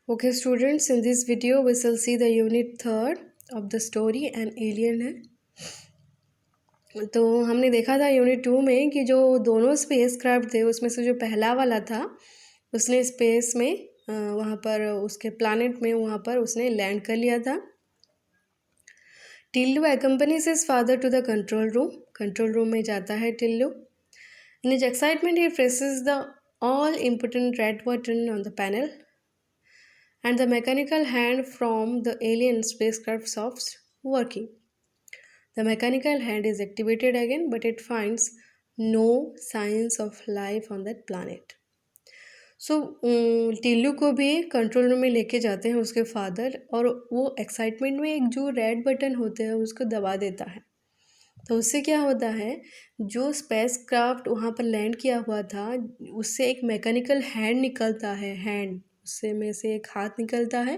Okay, students, in this video we shall see the unit third of the story an alien है। तो हमने देखा था unit to में कि जो दोनों स्पेस क्राफ्ट थे उसमें से जो पहला वाला था उसने स्पेस में वहाँ पर उसके प्लानेट में वहाँ पर उसने लैंड कर लिया था। Tillu accompanies his father to the control room में जाता है Tillu. In his excitement he presses the all important red button on the panel and the mechanical hand from the alien spacecraft stops working. The mechanical hand is activated again, but it finds no signs of life on that planet. सो टिल्लू को भी control room में लेके जाते हैं उसके father, और वो excitement में एक जो रेड बटन होते हैं उसको दबा देता है। तो उससे क्या होता है, जो स्पेस क्राफ्ट वहाँ पर लैंड किया हुआ था उससे एक मैकेनिकल हैंड निकलता है, उससे में से एक हाथ निकलता है,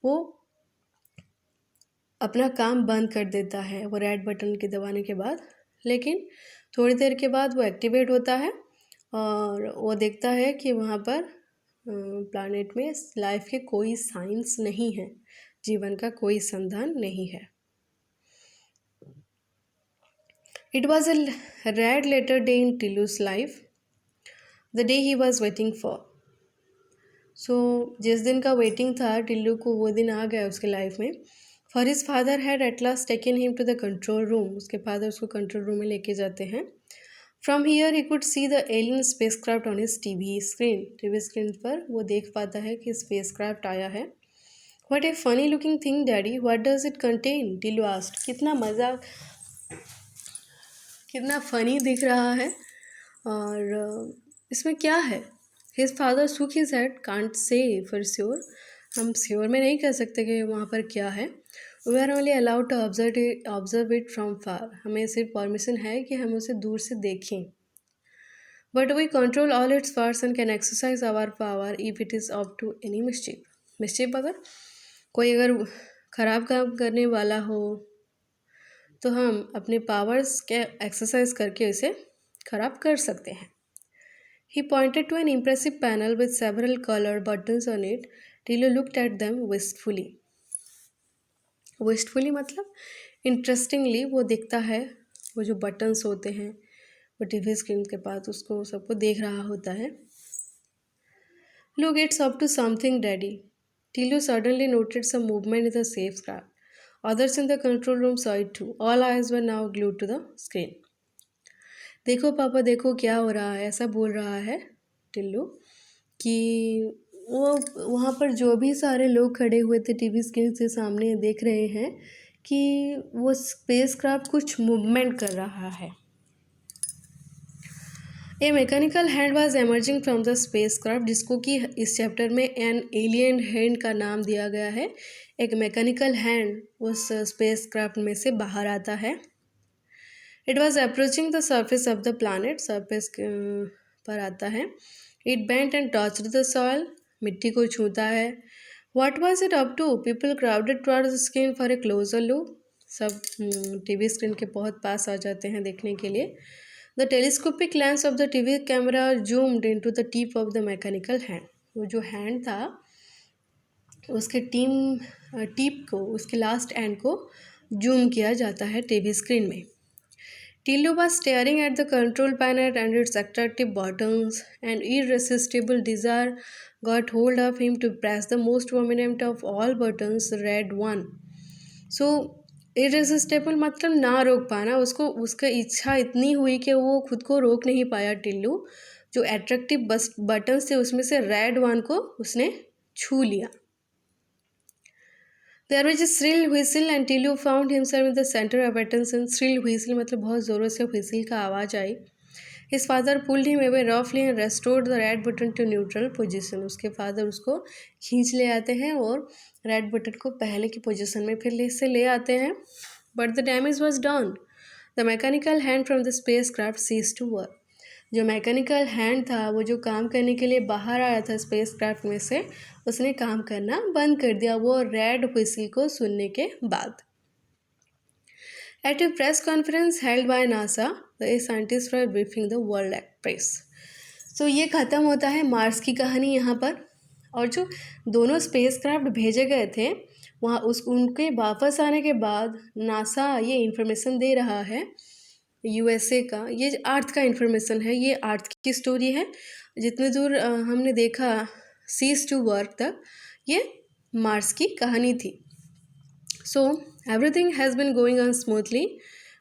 वो अपना काम बंद कर देता है वो रेड बटन के दबाने के बाद। लेकिन थोड़ी देर के बाद वो एक्टिवेट होता है और वो देखता है कि वहाँ पर प्लैनेट में लाइफ के कोई साइंस नहीं है, जीवन का कोई संधान नहीं है। It was a red letter day in टिल्लू's life, the day he was waiting for. So जिस दिन का वेटिंग था टिल्लू को वो दिन आ गया उसके लाइफ में। For his father had at last taken him to the control room, उसके फादर उसको कंट्रोल रूम में लेके जाते हैं। From here he could see the alien spacecraft on his TV screen पर वो देख पाता है कि स्पेसक्राफ्ट आया है। What a funny looking thing daddy, what does it contain, Tillu asked. कितना फनी दिख रहा है और इसमें क्या है। His father shook his head, can't say for sure, हम श्योर में नहीं कह सकते कि वहाँ पर क्या है। We are only allowed to observe it from far, हमें सिर्फ परमिशन है कि हम उसे दूर से देखें। But we control all its parts and can exercise our power if it is up to any mischief अगर कोई ख़राब काम करने वाला हो तो हम अपने पावर्स के एक्सरसाइज करके उसे ख़राब कर सकते हैं। He pointed to an impressive panel with several colored buttons on it. Tillu looked at them wistfully. Wistfully मतलब इंटरेस्टिंगली वो देखता है, वो जो बटन्स होते हैं वो टीवी स्क्रीन के पास उसको सबको देख रहा होता है। Look, it's up to something, Daddy. Tillu suddenly noted some movement in the spacecraft. Others in the control room saw it too. All eyes were now glued to the screen. देखो पापा देखो क्या हो रहा है, ऐसा बोल रहा है टिल्लू कि वो वहाँ पर जो भी सारे लोग खड़े हुए थे टीवी स्क्रीन के सामने देख रहे हैं कि वो स्पेसक्राफ्ट कुछ मूवमेंट कर रहा है। A mechanical hand was emerging from the spacecraft, जिसको कि इस चैप्टर में एन एलियन हैंड का नाम दिया गया है। एक मैकेनिकल हैंड उस स्पेसक्राफ्ट में से बाहर आता है। It was approaching the surface of the planet, surface पर आता है। It bent and touched the soil, मिट्टी को छूता है। What was it up to, people crowded towards the screen for a closer look, सब टीवी स्क्रीन के बहुत पास आ जाते हैं देखने के लिए। The telescopic lens of the TV camera zoomed into the tip of the mechanical hand, वो जो हैंड था उसके टिप को, उसके लास्ट एंड को जूम किया जाता है टीवी स्क्रीन में। Tillu was staring at the control panel and its attractive buttons. An irresistible desire got hold of him to press the most prominent of all buttons, the red one. So, irresistible मतलब ना रोक पाना, उसको उसका इच्छा इतनी हुई कि वो खुद को रोक नहीं पाया टिल्लू। जो अट्रैक्टिव बटन्स थे उसमें से रेड वन को उसने छू लिया। There was a shrill whistle and Tillu found himself in the center of attention. Shrill whistle मतलब बहुत ज़ोरों से whistle का आवाज़ आई। His father pulled him away roughly and restored the red button to neutral position. उसके father उसको खींच ले आते हैं और red button को पहले की position में फिर से ले आते हैं। But the damage was done. The mechanical hand from the spacecraft ceased to work. जो मैकेनिकल हैंड था वो जो काम करने के लिए बाहर आया था स्पेसक्राफ्ट में से, उसने काम करना बंद कर दिया वो रेड व्हिसल को सुनने के बाद। At a press conference held by NASA, the scientist were briefing the world press. तो ये ख़त्म होता है मार्स की कहानी यहाँ पर। और जो दोनों स्पेसक्राफ्ट भेजे गए थे वहाँ उनके वापस आने के बाद नासा ये इंफॉर्मेशन दे रहा है यूएसए का, ये अर्थ का इंफॉर्मेशन है, ये अर्थ की स्टोरी है। जितने दूर हमने देखा सीज टू वर्क तक ये मार्स की कहानी थी। So everything has been going on smoothly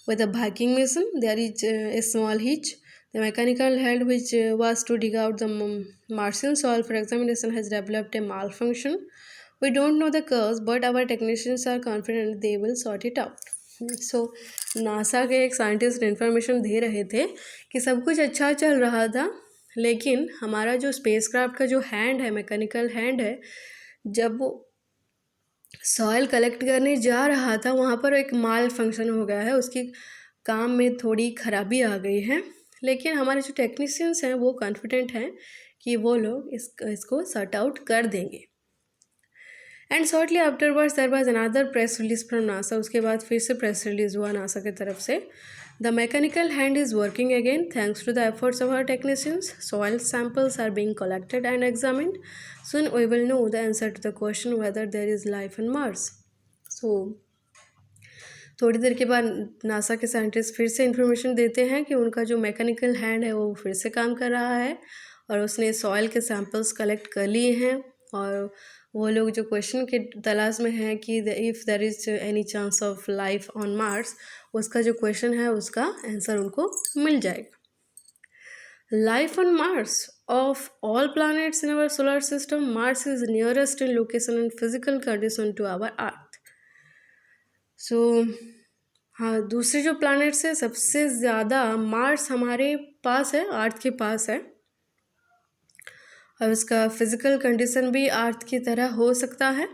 with the Viking mission. There is a small hitch. The mechanical head which was to dig out the Martian soil for examination has developed a malfunction. We don't know the cause, but our technicians are confident they will sort it out. So NASA के एक scientist information दे रहे थे कि सब कुछ अच्छा चल रहा था, लेकिन हमारा जो स्पेसक्राफ्ट का जो हैंड है, मैकेनिकल हैंड है, जब वो सॉयल कलेक्ट करने जा रहा था वहाँ पर एक माल फंक्शन हो गया है, उसकी काम में थोड़ी खराबी आ गई है। लेकिन हमारे जो टेक्नीशियंस हैं वो कॉन्फिडेंट हैं कि वो लोग इसको सॉर्ट आउट कर देंगे। And shortly afterwards there was another press release from NASA. उसके बाद फिर से प्रेस रिलीज हुआ नासा की तरफ से। The mechanical hand is working again thanks to the efforts of our technicians. Soil samples are being collected and examined. Soon we will know the answer to the question whether there is life on Mars. So थोड़ी देर के बाद NASA के scientist फिर से information देते हैं कि उनका जो मैकेनिकल हैंड है वो फिर से काम कर रहा है और उसने सॉइल के सैंपल्स कलेक्ट कर लिए हैं और वो लोग जो क्वेश्चन के तलाश में हैं कि if there is any chance of life on Mars, उसका जो क्वेश्चन है उसका आंसर उनको मिल जाएगा। Life on Mars. Of all planets in our solar system, Mars is nearest in location and physical condition to our Earth. So, हाँ, दूसरे जो planets है सबसे ज़्यादा मार्स हमारे पास है, अर्थ के पास है, और उसका फिजिकल कंडीशन भी अर्थ की तरह हो सकता है।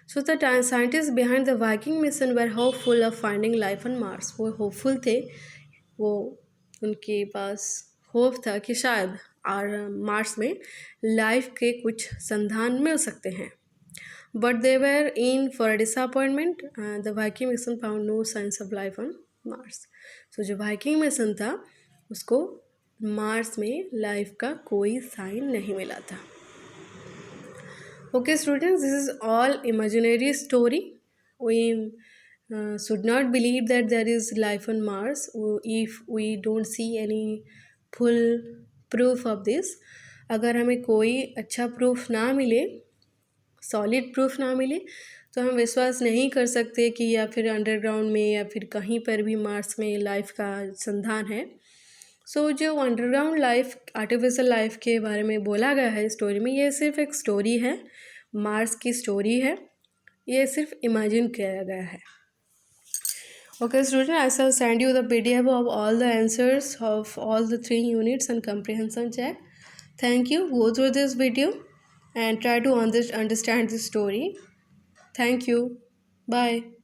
So the scientist behind the Viking mission were hopeful of finding life on Mars. वो होपफुल थे, वो उनके पास होप था कि शायद मार्स में लाइफ के कुछ संधान मिल सकते हैं। But they were in for disappointment. The Viking mission found no signs of life on Mars. So जो वाइकिंग मिशन था उसको मार्स में लाइफ का कोई साइन नहीं मिला था। Okay students, this is all imaginary story. We should not believe that there is life on Mars if we don't see any full proof of this. अगर हमें कोई अच्छा प्रूफ ना मिले, सॉलिड प्रूफ ना मिले, तो हम विश्वास नहीं कर सकते कि या फिर अंडरग्राउंड में या फिर कहीं पर भी मार्स में लाइफ का संधान है। सो जो अंडरग्राउंड लाइफ, आर्टिफिशियल लाइफ के बारे में बोला गया है स्टोरी में, ये सिर्फ एक स्टोरी है, मार्स की स्टोरी है, ये सिर्फ इमेजिन किया गया है। Okay student, I shall send you the PDF of all the answers of all the 3 units and comprehension check. Thank you. Go through this video and try to understand the story. Thank you. Bye.